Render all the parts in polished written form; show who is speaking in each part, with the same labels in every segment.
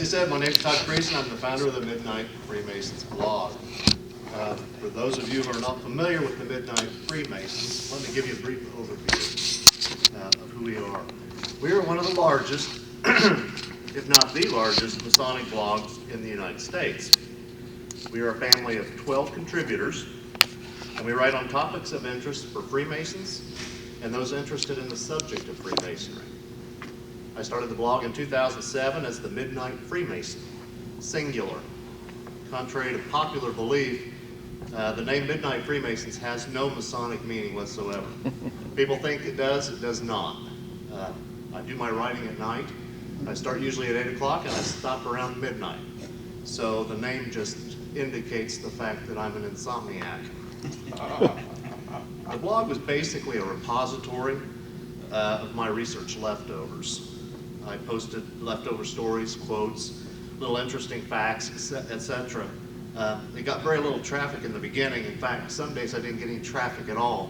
Speaker 1: As he said, my name is Todd Creason. I'm the founder of the Midnight Freemasons blog. For those of you who are not familiar with the Midnight Freemasons, let me give you a brief overview of who we are. We are one of the largest, if not the largest, Masonic blogs in the United States. We are a family of 12 contributors, and we write on topics of interest for Freemasons and those interested in the subject of Freemasonry. I started the blog in 2007 as the Midnight Freemason, singular. Contrary to popular belief, the name Midnight Freemasons has no Masonic meaning whatsoever. People think it does not. I do my writing at night. I start usually at 8 o'clock and I stop around midnight. So the name just indicates the fact that I'm an insomniac. The blog was basically a repository of my research leftovers. I posted leftover stories, quotes, little interesting facts, etc. It got very little traffic in the beginning. In fact, some days I didn't get any traffic at all,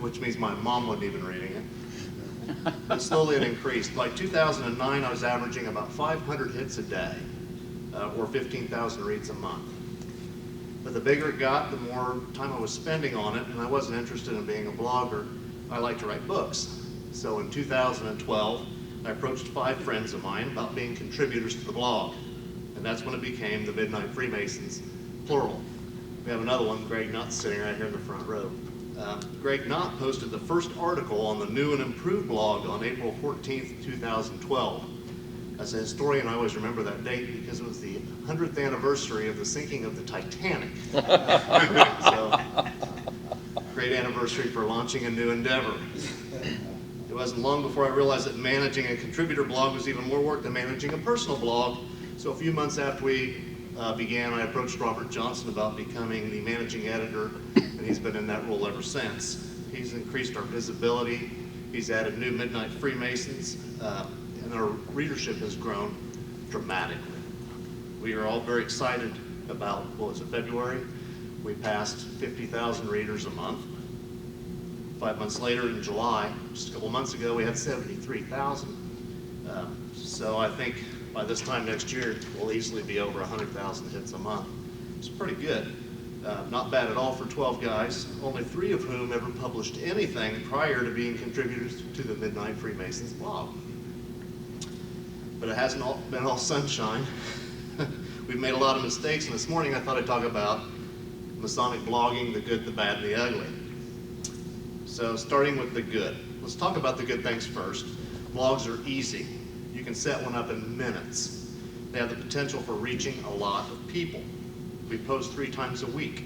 Speaker 1: which means my mom wasn't even reading it. But slowly it increased. By 2009, I was averaging about 500 hits a day, or 15,000 reads a month. But the bigger it got, the more time I was spending on it, and I wasn't interested in being a blogger. I like to write books. So in 2012, I approached 5 friends of mine about being contributors to the blog. And that's when it became the Midnight Freemasons, plural. We have another one, Greg Knott, sitting right here in the front row. Greg Knott posted the first article on the new and improved blog on April 14th, 2012. As a historian, I always remember that date because it was the 100th anniversary of the sinking of the Titanic. So, great anniversary for launching a new endeavor. It wasn't long before I realized that managing a contributor blog was even more work than managing a personal blog. So a few months after we began, I approached Robert Johnson about becoming the managing editor, and he's been in that role ever since. He's increased our visibility, he's added new Midnight Freemasons, and our readership has grown dramatically. We are all very excited about, what was it, February? We passed 50,000 readers a month. 5 months later in July, just a couple months ago, we had 73,000. So I think by this time next year, we'll easily be over 100,000 hits a month. It's pretty good. Not bad at all for 12 guys, only 3 of whom ever published anything prior to being contributors to the Midnight Freemasons blog. But it hasn't been all sunshine. We've made a lot of mistakes, and this morning I thought I'd talk about Masonic blogging, the good, the bad, and the ugly. So starting with the good. Let's talk about the good things first. Blogs are easy. You can set one up in minutes. They have the potential for reaching a lot of people. We post 3 times a week.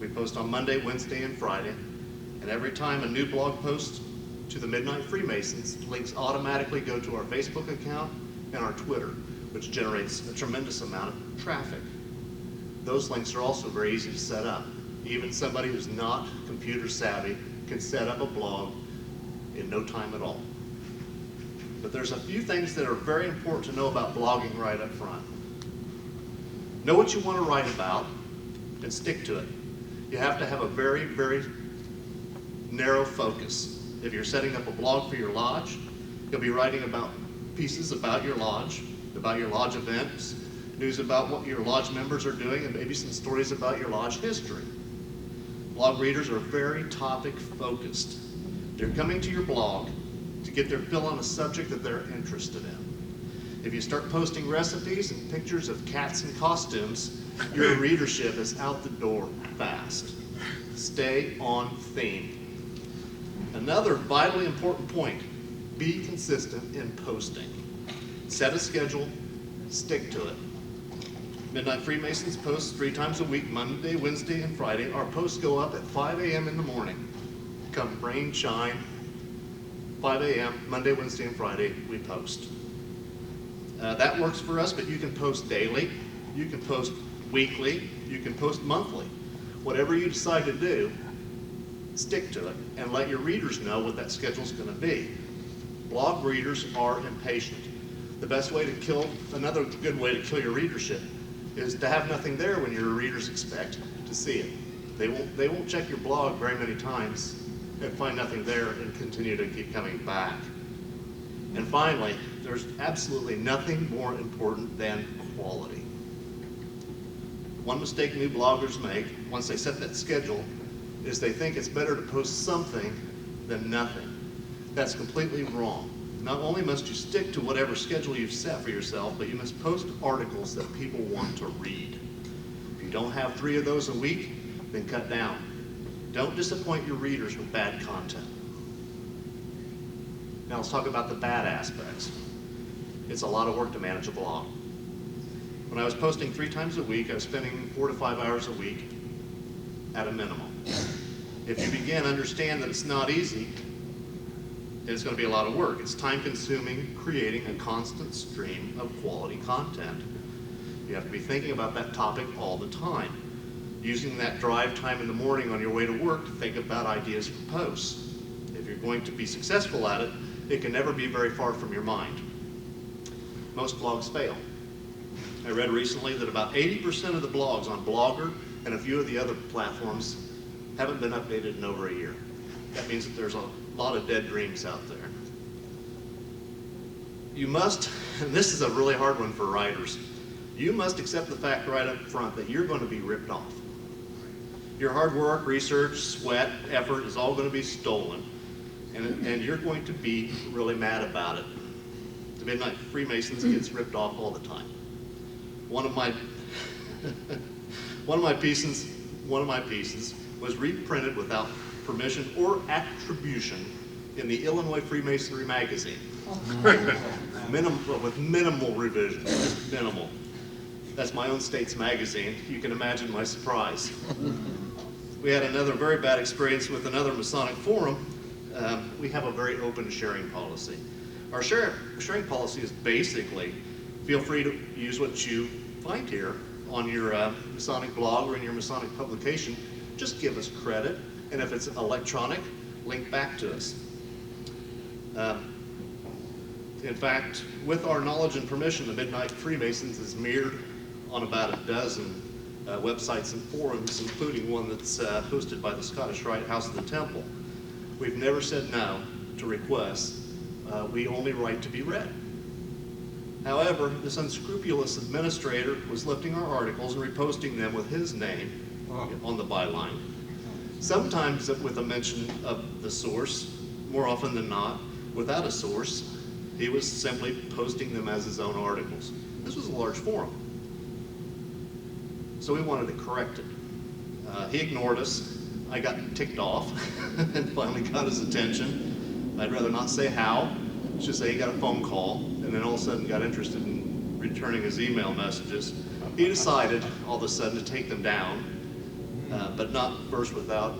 Speaker 1: We post on Monday, Wednesday, and Friday. And every time a new blog posts to the Midnight Freemasons, links automatically go to our Facebook account and our Twitter, which generates a tremendous amount of traffic. Those links are also very easy to set up. Even somebody who's not computer savvy can set up a blog in no time at all. But there's a few things that are very important to know about blogging right up front. Know what you want to write about and stick to it. You have to have a very, very narrow focus. If you're setting up a blog for your lodge, you'll be writing about pieces about your lodge events, news about what your lodge members are doing, and maybe some stories about your lodge history. Blog readers are very topic focused. They're coming to your blog to get their fill on a subject that they're interested in. If you start posting recipes and pictures of cats in costumes, your readership is out the door fast. Stay on theme. Another vitally important point, be consistent in posting. Set a schedule, stick to it. Midnight Freemasons posts 3 times a week, Monday, Wednesday, and Friday. Our posts go up at 5 a.m. in the morning. Come rain, shine, 5 a.m., Monday, Wednesday, and Friday, we post. That works for us, but you can post daily, you can post weekly, you can post monthly. Whatever you decide to do, stick to it and let your readers know what that schedule is going to be. Blog readers are impatient. The best way to kill, another good way to kill your readership is to have nothing there when your readers expect to see it. They won't check your blog very many times and find nothing there and continue to keep coming back. And finally, there's absolutely nothing more important than quality. One mistake new bloggers make once they set that schedule is they think it's better to post something than nothing. That's completely wrong. Not only must you stick to whatever schedule you've set for yourself, but you must post articles that people want to read. If you don't have 3 of those a week, then cut down. Don't disappoint your readers with bad content. Now let's talk about the bad aspects. It's a lot of work to manage a blog. When I was posting 3 times a week, I was spending 4 to 5 hours a week at a minimum. If you begin, understand that it's not easy, and it's going to be a lot of work. It's time-consuming creating a constant stream of quality content. You have to be thinking about that topic all the time. Using that drive time in the morning on your way to work to think about ideas for posts. If you're going to be successful at it, it can never be very far from your mind. Most blogs fail. I read recently that about 80% of the blogs on Blogger and a few of the other platforms haven't been updated in over a year. That means that there's a lot of dead dreams out there. You must, and this is a really hard one for writers, you must accept the fact right up front that you're going to be ripped off. Your hard work, research, sweat, effort is all going to be stolen, and you're going to be really mad about it. The Midnight Freemasons gets ripped off all the time. One of my pieces was reprinted without permission or attribution in the Illinois Freemasonry magazine. With minimal revision, just minimal. That's my own state's magazine. You can imagine my surprise. We had another very bad experience with another Masonic forum. We have a very open sharing policy. Our sharing policy is basically, feel free to use what you find here on your Masonic blog or in your Masonic publication. Just give us credit, and if it's electronic, link back to us. In fact, with our knowledge and permission, the Midnight Freemasons is mirrored on about a dozen websites and forums, including one that's hosted by the Scottish Rite House of the Temple. We've never said no to requests. We only write to be read. However, this unscrupulous administrator was lifting our articles and reposting them with his name on the byline. Sometimes with a mention of the source, more often than not, without a source. He was simply posting them as his own articles. This was a large forum. So we wanted to correct it. He ignored us. I got ticked off and finally got his attention. I'd rather not say how, just say he got a phone call and then all of a sudden got interested in returning his email messages. He decided all of a sudden to take them down, but not first without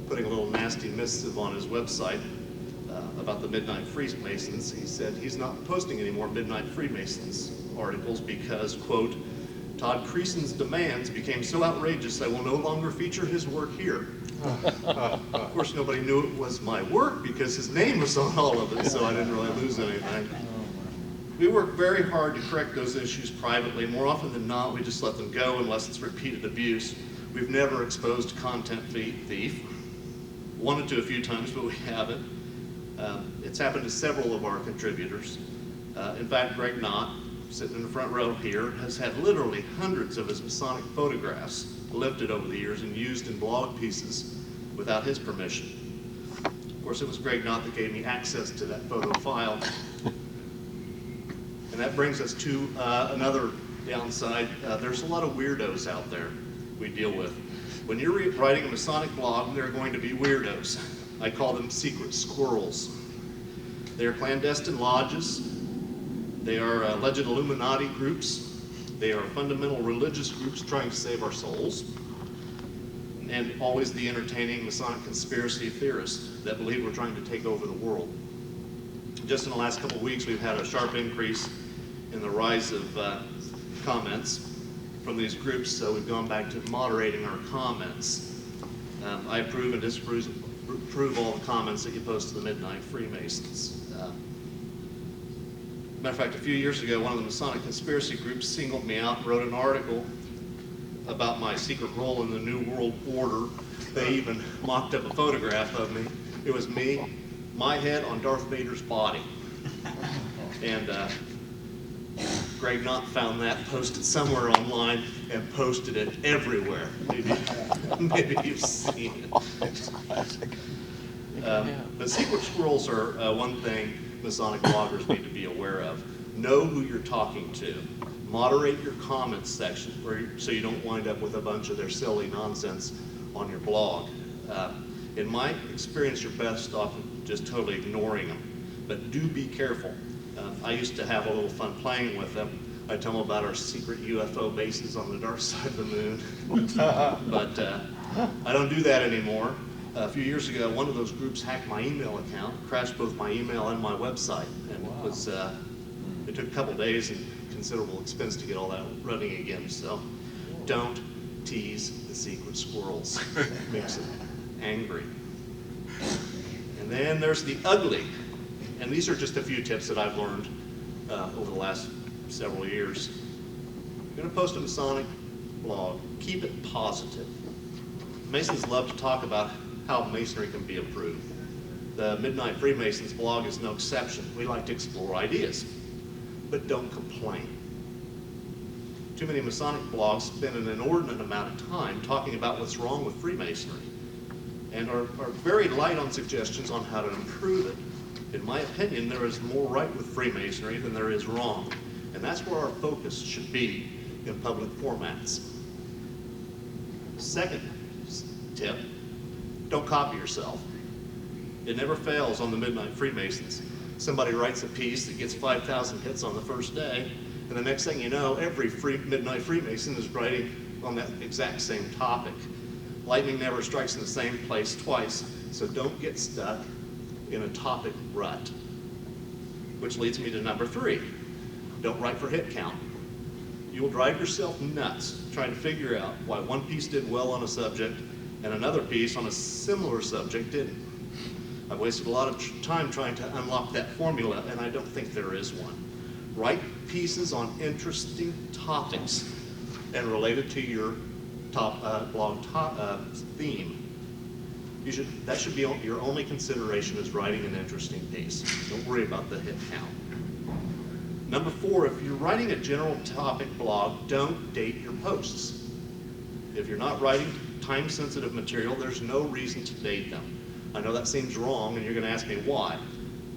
Speaker 1: putting a little nasty missive on his website about the Midnight Freemasons. He said he's not posting any more Midnight Freemasons articles because, quote, Todd Creason's demands became so outrageous I will no longer feature his work here. Of course, nobody knew it was my work because his name was on all of it, so I didn't really lose anything. We work very hard to correct those issues privately. More often than not, we just let them go unless it's repeated abuse. We've never exposed a content thief. Wanted to a few times, but we haven't. It's happened to several of our contributors. In fact, Greg Knott, sitting in the front row here, has had literally hundreds of his Masonic photographs lifted over the years and used in blog pieces without his permission. Of course, it was Greg Knott that gave me access to that photo file. And that brings us to another downside. There's a lot of weirdos out there we deal with. When you're writing a Masonic blog, there are going to be weirdos. I call them secret squirrels. They are clandestine lodges. They are alleged Illuminati groups. They are fundamental religious groups trying to save our souls. And always the entertaining Masonic conspiracy theorists that believe we're trying to take over the world. Just in the last couple of weeks, we've had a sharp increase in the rise of comments from these groups, so we've gone back to moderating our comments. I approve and disapprove all the comments that you post to the Midnight Freemasons. Matter of fact, a few years ago, one of the Masonic conspiracy groups singled me out and wrote an article about my secret role in the New World Order. They even mocked up a photograph of me. It was me, my head on Darth Vader's body. And Greg Knott found that, posted somewhere online, and posted it everywhere. Maybe you've seen it. But secret squirrels are one thing Masonic bloggers need to be aware of. Know who you're talking to. Moderate your comments section so you don't wind up with a bunch of their silly nonsense on your blog. In my experience, you're best off just totally ignoring them. But do be careful. I used to have a little fun playing with them. I tell them about our secret UFO bases on the dark side of the moon. But I don't do that anymore. A few years ago, one of those groups hacked my email account, crashed both my email and my website. And it took a couple days and considerable expense to get all that running again. So don't tease the secret squirrels. It makes them angry. And then there's the ugly. And these are just a few tips that I've learned over the last several years. You're going to post a Masonic blog. Keep it positive. Masons love to talk about how Masonry can be improved. The Midnight Freemasons blog is no exception. We like to explore ideas, but don't complain. Too many Masonic blogs spend an inordinate amount of time talking about what's wrong with Freemasonry and are very light on suggestions on how to improve it. In my opinion, there is more right with Freemasonry than there is wrong, and that's where our focus should be in public formats. Second tip, don't copy yourself. It never fails on the Midnight Freemasons. Somebody writes a piece that gets 5,000 hits on the first day, and the next thing you know, every Midnight Freemason is writing on that exact same topic. Lightning never strikes in the same place twice, so don't get stuck in a topic rut. Which leads me to number 3. Don't write for hit count. You'll drive yourself nuts trying to figure out why one piece did well on a subject and another piece on a similar subject didn't. I've wasted a lot of time trying to unlock that formula, and I don't think there is one. Write pieces on interesting topics and related to your blog theme. That should be your only consideration, is writing an interesting piece. Don't worry about the hit count. Number 4, if you're writing a general topic blog, don't date your posts. If you're not writing time-sensitive material, there's no reason to date them. I know that seems wrong, and you're going to ask me why.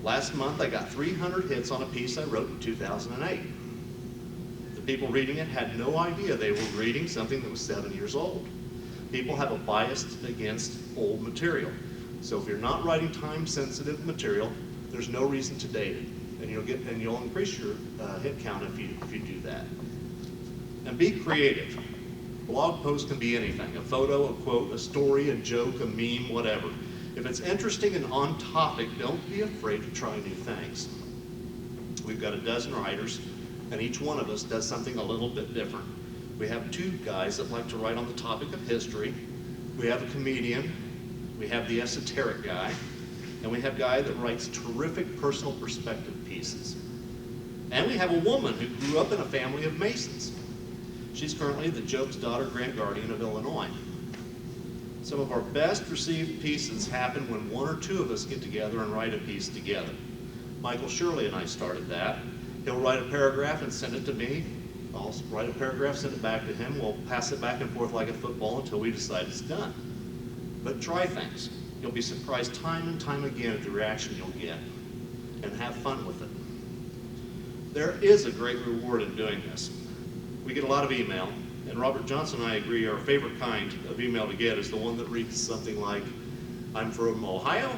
Speaker 1: Last month, I got 300 hits on a piece I wrote in 2008. The people reading it had no idea they were reading something that was 7 years old. People have a bias against old material. So if you're not writing time-sensitive material, there's no reason to date it, and you'll increase your hit count if you do that. And be creative. Blog posts can be anything: a photo, a quote, a story, a joke, a meme, whatever. If it's interesting and on topic, don't be afraid to try new things. We've got a dozen writers, and each one of us does something a little bit different. We have 2 guys that like to write on the topic of history. We have a comedian. We have the esoteric guy. And we have a guy that writes terrific personal perspective pieces. And we have a woman who grew up in a family of Masons. She's currently the Job's Daughter Grand Guardian of Illinois. Some of our best received pieces happen when 1 or 2 of us get together and write a piece together. Michael Shirley and I started that. He'll write a paragraph and send it to me. I'll write a paragraph, send it back to him. We'll pass it back and forth like a football until we decide it's done. But try things. You'll be surprised time and time again at the reaction you'll get, and have fun with it. There is a great reward in doing this. We get a lot of email, and Robert Johnson and I agree our favorite kind of email to get is the one that reads something like, "I'm from Ohio.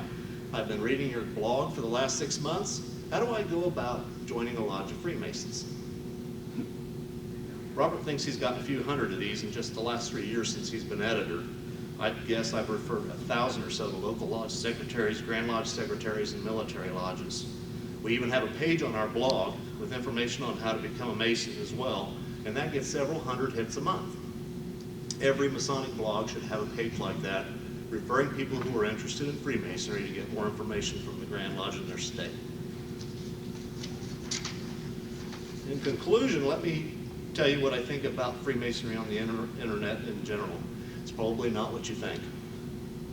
Speaker 1: I've been reading your blog for the last 6 months. How do I go about joining a lodge of Freemasons?" Robert thinks he's gotten a few hundred of these in just the last 3 years since he's been editor. I guess I've referred 1,000 or so to local lodge secretaries, Grand Lodge secretaries, and military lodges. We even have a page on our blog with information on how to become a Mason as well, and that gets several hundred hits a month. Every Masonic blog should have a page like that, referring people who are interested in Freemasonry to get more information from the Grand Lodge in their state. In conclusion, let me tell you what I think about Freemasonry on the internet in general. It's probably not what you think.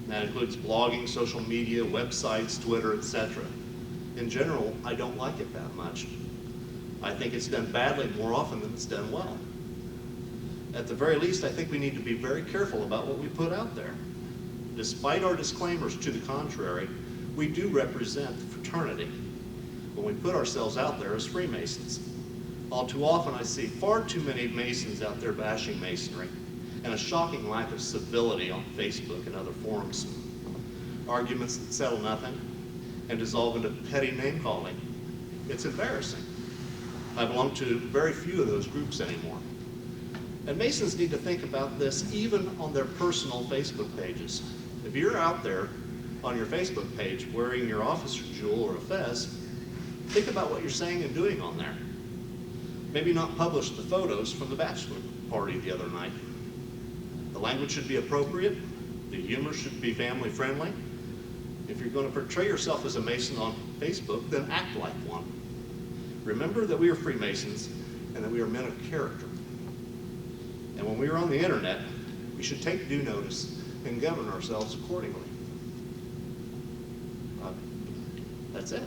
Speaker 1: That includes blogging, social media, websites, Twitter, etc. In general, I don't like it that much. I think it's done badly more often than it's done well. At the very least, I think we need to be very careful about what we put out there. Despite our disclaimers to the contrary, we do represent the fraternity when we put ourselves out there as Freemasons. All too often I see far too many Masons out there bashing Masonry, and a shocking lack of civility on Facebook and other forums. Arguments that settle nothing and dissolve into petty name-calling. It's embarrassing. I belong to very few of those groups anymore. And Masons need to think about this even on their personal Facebook pages. If you're out there on your Facebook page wearing your officer jewel or a fez, think about what you're saying and doing on there. Maybe not publish the photos from the bachelor party the other night. The language should be appropriate. The humor should be family friendly. If you're going to portray yourself as a Mason on Facebook, then act like one. Remember that we are Freemasons and that we are men of character. And when we are on the internet, we should take due notice and govern ourselves accordingly. That's it.